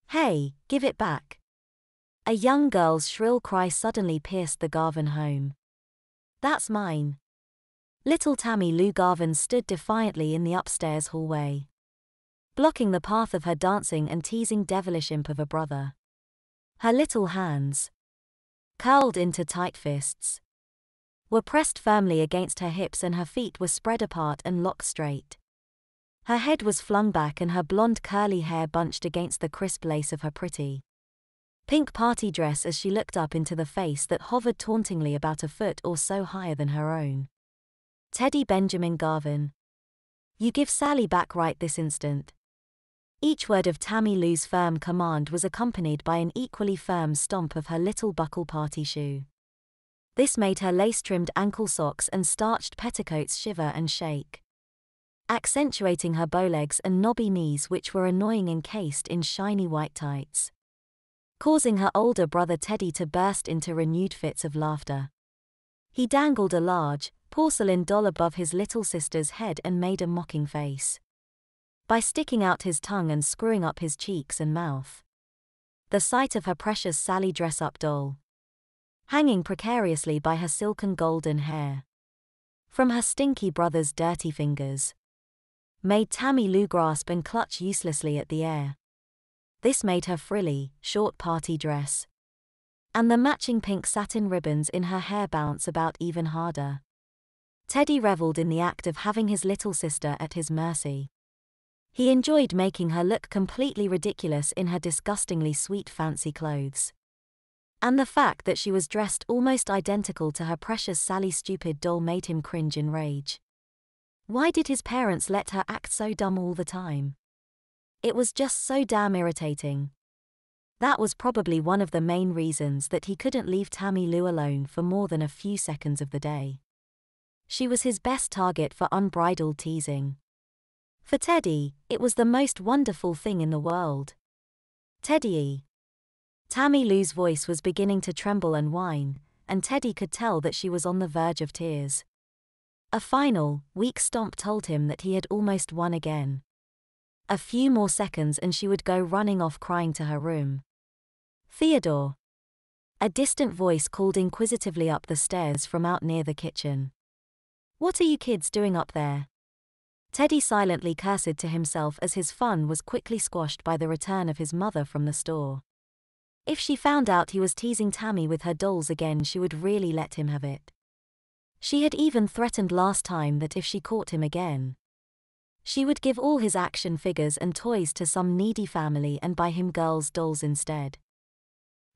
Hey, give it back. A young girl's shrill cry suddenly pierced the Garvin home. That's mine. Little Tammy Lou Garvin stood defiantly in the upstairs hallway, blocking the path of her dancing and teasing devilish imp of a brother. Her little hands, curled into tight fists, were pressed firmly against her hips and her feet were spread apart and locked straight. Her head was flung back and her blonde curly hair bunched against the crisp lace of her pretty pink party dress as she looked up into the face that hovered tauntingly about a foot or so higher than her own. Teddy Benjamin Garvin. You give Sally back right this instant. Each word of Tammy Lou's firm command was accompanied by an equally firm stomp of her little buckle party shoe. This made her lace-trimmed ankle socks and starched petticoats shiver and shake, accentuating her bowlegs and knobby knees which were annoying encased in shiny white tights, causing her older brother Teddy to burst into renewed fits of laughter. He dangled a large, porcelain doll above his little sister's head and made a mocking face by sticking out his tongue and screwing up his cheeks and mouth. The sight of her precious Sally dress-up doll, hanging precariously by her silken golden hair from her stinky brother's dirty fingers, made Tammy Lou grasp and clutch uselessly at the air. This made her frilly, short party dress and the matching pink satin ribbons in her hair bounce about even harder. Teddy reveled in the act of having his little sister at his mercy. He enjoyed making her look completely ridiculous in her disgustingly sweet fancy clothes. And the fact that she was dressed almost identical to her precious Sally's stupid doll made him cringe in rage. Why did his parents let her act so dumb all the time? It was just so damn irritating. That was probably one of the main reasons that he couldn't leave Tammy Lou alone for more than a few seconds of the day. She was his best target for unbridled teasing. For Teddy, it was the most wonderful thing in the world. Teddy. Tammy Lou's voice was beginning to tremble and whine, and Teddy could tell that she was on the verge of tears. A final, weak stomp told him that he had almost won again. A few more seconds and she would go running off crying to her room. Theodore. A distant voice called inquisitively up the stairs from out near the kitchen. What are you kids doing up there? Teddy silently cursed to himself as his fun was quickly squashed by the return of his mother from the store. If she found out he was teasing Tammy with her dolls again, she would really let him have it. She had even threatened last time that if she caught him again, she would give all his action figures and toys to some needy family and buy him girls' dolls instead.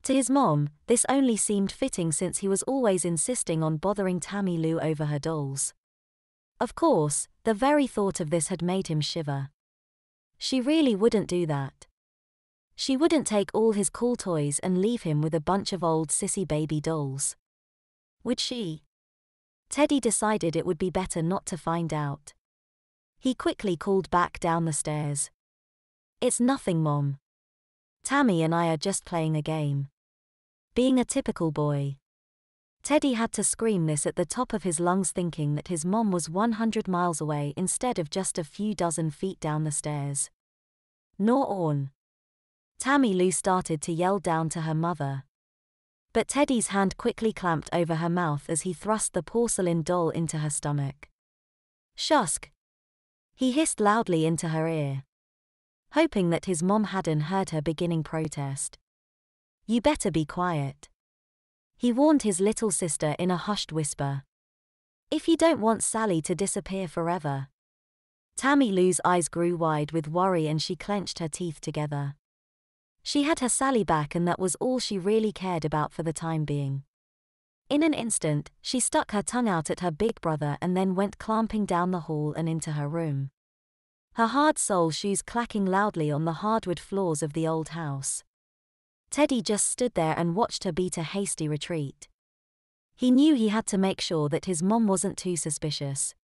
To his mom, this only seemed fitting since he was always insisting on bothering Tammy Lou over her dolls. Of course, the very thought of this had made him shiver. She really wouldn't do that. She wouldn't take all his cool toys and leave him with a bunch of old sissy baby dolls. Would she? Teddy decided it would be better not to find out. He quickly called back down the stairs. It's nothing, Mom. Tammy and I are just playing a game. Being a typical boy. Teddy had to scream this at the top of his lungs, thinking that his mom was 100 miles away instead of just a few dozen feet down the stairs. Nor on. Tammy Lou started to yell down to her mother. But Teddy's hand quickly clamped over her mouth as he thrust the porcelain doll into her stomach. Shusk! He hissed loudly into her ear, hoping that his mom hadn't heard her beginning protest. You better be quiet. He warned his little sister in a hushed whisper. If you don't want Sally to disappear forever. Tammy Lou's eyes grew wide with worry and she clenched her teeth together. She had her Sally back and that was all she really cared about for the time being. In an instant, she stuck her tongue out at her big brother and then went clamping down the hall and into her room, her hard sole shoes clacking loudly on the hardwood floors of the old house. Teddy just stood there and watched her beat a hasty retreat. He knew he had to make sure that his mom wasn't too suspicious.